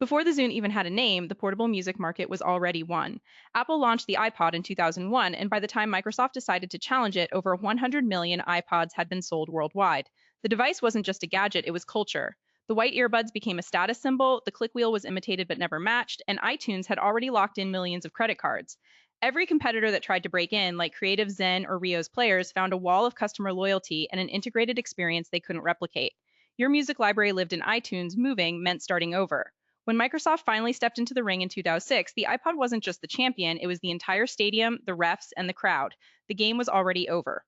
Before the Zune even had a name, the portable music market was already won. Apple launched the iPod in 2001, and by the time Microsoft decided to challenge it, over 100 million iPods had been sold worldwide. The device wasn't just a gadget, it was culture. The white earbuds became a status symbol, the click wheel was imitated but never matched, and iTunes had already locked in millions of credit cards. Every competitor that tried to break in, like Creative Zen or Rio's Players, found a wall of customer loyalty and an integrated experience they couldn't replicate. Your music library lived in iTunes, moving meant starting over. When Microsoft finally stepped into the ring in 2006, the iPod wasn't just the champion, it was the entire stadium, the refs, and the crowd. The game was already over.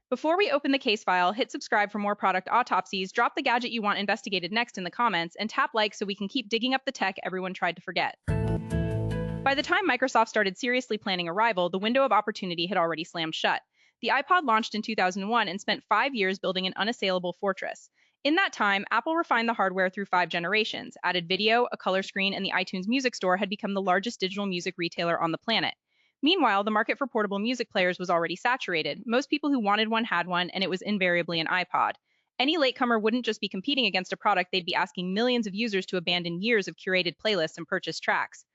Before we open the case file, hit subscribe for more product autopsies, drop the gadget you want investigated next in the comments, and tap like so we can keep digging up the tech everyone tried to forget. By the time Microsoft started seriously planning a rival, the window of opportunity had already slammed shut. The iPod launched in 2001 and spent 5 years building an unassailable fortress. In that time, Apple refined the hardware through 5 generations, added video, a color screen, and the iTunes Music Store had become the largest digital music retailer on the planet. Meanwhile, the market for portable music players was already saturated. Most people who wanted one had one, and it was invariably an iPod. Any latecomer wouldn't just be competing against a product, they'd be asking millions of users to abandon years of curated playlists and purchase tracks.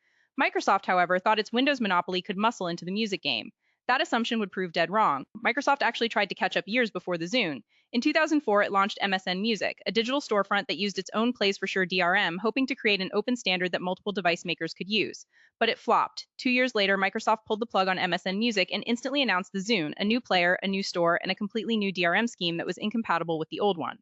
Microsoft, however, thought its Windows monopoly could muscle into the music game. That assumption would prove dead wrong. Microsoft actually tried to catch up years before the Zune. In 2004, it launched MSN Music, a digital storefront that used its own Plays for Sure DRM, hoping to create an open standard that multiple device makers could use. But it flopped. 2 years later, Microsoft pulled the plug on MSN Music and instantly announced the Zune, a new player, a new store, and a completely new DRM scheme that was incompatible with the old one.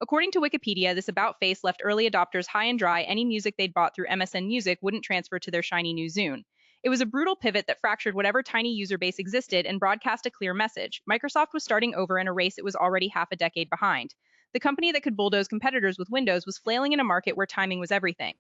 According to Wikipedia, this about face left early adopters high and dry. Any music they'd bought through MSN Music wouldn't transfer to their shiny new Zune. It was a brutal pivot that fractured whatever tiny user base existed and broadcast a clear message. Microsoft was starting over in a race it was already half a decade behind. The company that could bulldoze competitors with Windows was flailing in a market where timing was everything.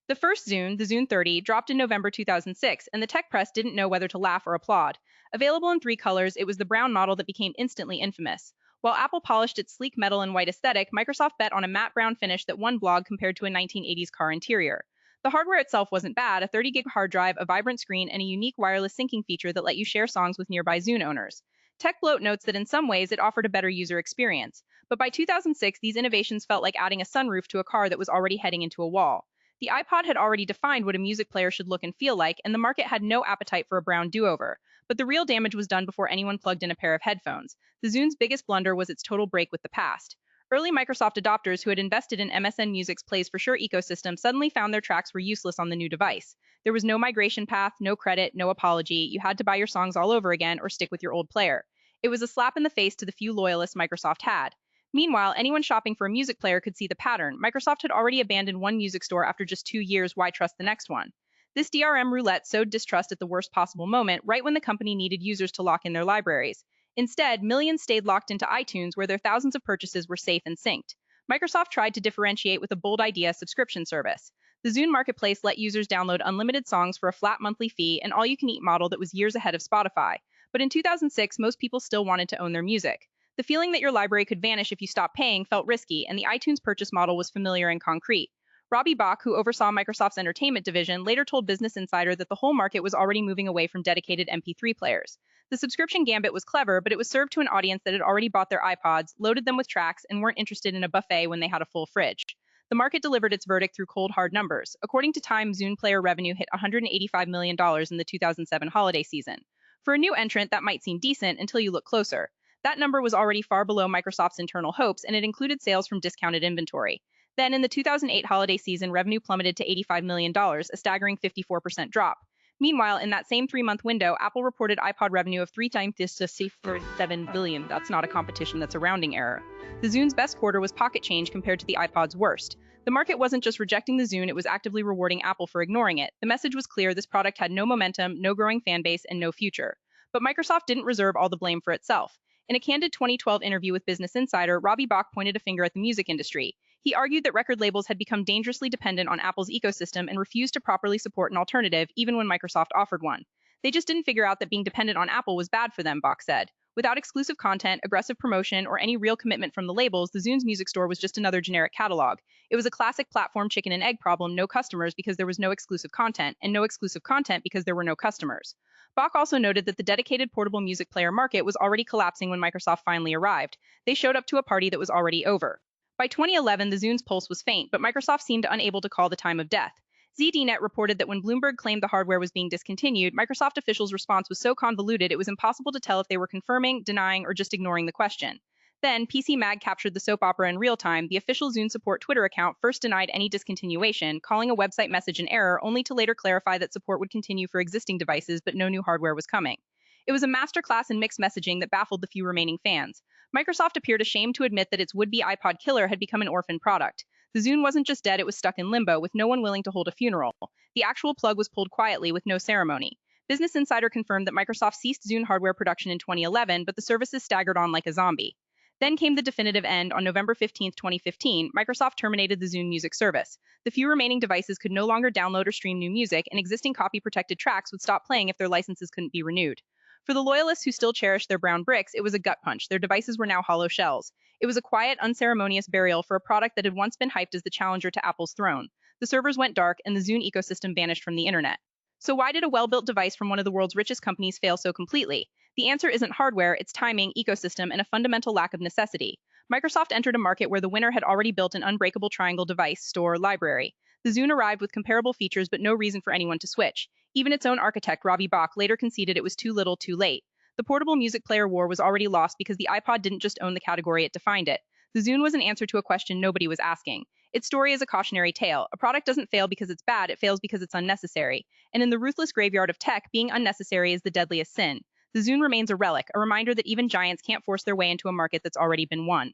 The first Zune, the Zune 30, dropped in November 2006, and the tech press didn't know whether to laugh or applaud. Available in 3 colors, it was the brown model that became instantly infamous. While Apple polished its sleek metal and white aesthetic, Microsoft bet on a matte brown finish that one blog compared to a 1980s car interior. The hardware itself wasn't bad, a 30 gig hard drive, a vibrant screen, and a unique wireless syncing feature that let you share songs with nearby Zune owners. Tech Bloat notes that in some ways it offered a better user experience, but by 2006 these innovations felt like adding a sunroof to a car that was already heading into a wall. The iPod had already defined what a music player should look and feel like, and the market had no appetite for a brown do-over. But the real damage was done before anyone plugged in a pair of headphones. The Zune's biggest blunder was its total break with the past. Early Microsoft adopters who had invested in MSN Music's Plays for Sure ecosystem suddenly found their tracks were useless on the new device. There was no migration path, no credit, no apology. You had to buy your songs all over again or stick with your old player. It was a slap in the face to the few loyalists Microsoft had. Meanwhile, anyone shopping for a music player could see the pattern. Microsoft had already abandoned one music store after just 2 years. Why trust the next one? This DRM roulette sowed distrust at the worst possible moment, right when the company needed users to lock in their libraries. Instead, millions stayed locked into iTunes where their thousands of purchases were safe and synced. Microsoft tried to differentiate with a bold idea subscription service. The Zune marketplace let users download unlimited songs for a flat monthly fee, an all-you-can-eat model that was years ahead of Spotify. But in 2006, most people still wanted to own their music. The feeling that your library could vanish if you stopped paying felt risky, and the iTunes purchase model was familiar and concrete. Robbie Bach, who oversaw Microsoft's entertainment division, later told Business Insider that the whole market was already moving away from dedicated MP3 players. The subscription gambit was clever, but it was served to an audience that had already bought their iPods, loaded them with tracks, and weren't interested in a buffet when they had a full fridge. The market delivered its verdict through cold, hard numbers. According to Time, Zune player revenue hit $185 million in the 2007 holiday season. For a new entrant, that might seem decent until you look closer. That number was already far below Microsoft's internal hopes, and it included sales from discounted inventory. Then, in the 2008 holiday season, revenue plummeted to $85 million, a staggering 54% drop. Meanwhile, in that same 3-month window, Apple reported iPod revenue of 3 times this to $7 billion. That's not a competition, that's a rounding error. The Zune's best quarter was pocket change compared to the iPod's worst. The market wasn't just rejecting the Zune, it was actively rewarding Apple for ignoring it. The message was clear: this product had no momentum, no growing fan base, and no future. But Microsoft didn't reserve all the blame for itself. In a candid 2012 interview with Business Insider, Robbie Bach pointed a finger at the music industry. He argued that record labels had become dangerously dependent on Apple's ecosystem and refused to properly support an alternative, even when Microsoft offered one. They just didn't figure out that being dependent on Apple was bad for them, Bach said. Without exclusive content, aggressive promotion, or any real commitment from the labels, the Zune's music store was just another generic catalog. It was a classic platform chicken and egg problem: no customers because there was no exclusive content, and no exclusive content because there were no customers. Bach also noted that the dedicated portable music player market was already collapsing when Microsoft finally arrived. They showed up to a party that was already over. By 2011, the Zune's pulse was faint, but Microsoft seemed unable to call the time of death. ZDNet reported that when Bloomberg claimed the hardware was being discontinued, Microsoft officials' response was so convoluted it was impossible to tell if they were confirming, denying, or just ignoring the question. Then, PC Mag captured the soap opera in real time. The official Zune support Twitter account first denied any discontinuation, calling a website message an error, only to later clarify that support would continue for existing devices, but no new hardware was coming. It was a masterclass in mixed messaging that baffled the few remaining fans. Microsoft appeared ashamed to admit that its would-be iPod killer had become an orphan product. The Zune wasn't just dead, it was stuck in limbo, with no one willing to hold a funeral. The actual plug was pulled quietly, with no ceremony. Business Insider confirmed that Microsoft ceased Zune hardware production in 2011, but the services staggered on like a zombie. Then came the definitive end on November 15, 2015. Microsoft terminated the Zune music service. The few remaining devices could no longer download or stream new music, and existing copy-protected tracks would stop playing if their licenses couldn't be renewed. For the loyalists who still cherished their brown bricks, it was a gut punch. Their devices were now hollow shells. It was a quiet, unceremonious burial for a product that had once been hyped as the challenger to Apple's throne. The servers went dark, and the Zune ecosystem vanished from the internet. So why did a well-built device from one of the world's richest companies fail so completely? The answer isn't hardware, it's timing, ecosystem, and a fundamental lack of necessity. Microsoft entered a market where the winner had already built an unbreakable triangle device, store, library. The Zune arrived with comparable features but no reason for anyone to switch. Even its own architect, Robbie Bach, later conceded it was too little too late. The portable music player war was already lost because the iPod didn't just own the category, it defined it. The Zune was an answer to a question nobody was asking. Its story is a cautionary tale. A product doesn't fail because it's bad, it fails because it's unnecessary. And in the ruthless graveyard of tech, being unnecessary is the deadliest sin. The Zune remains a relic, a reminder that even giants can't force their way into a market that's already been won.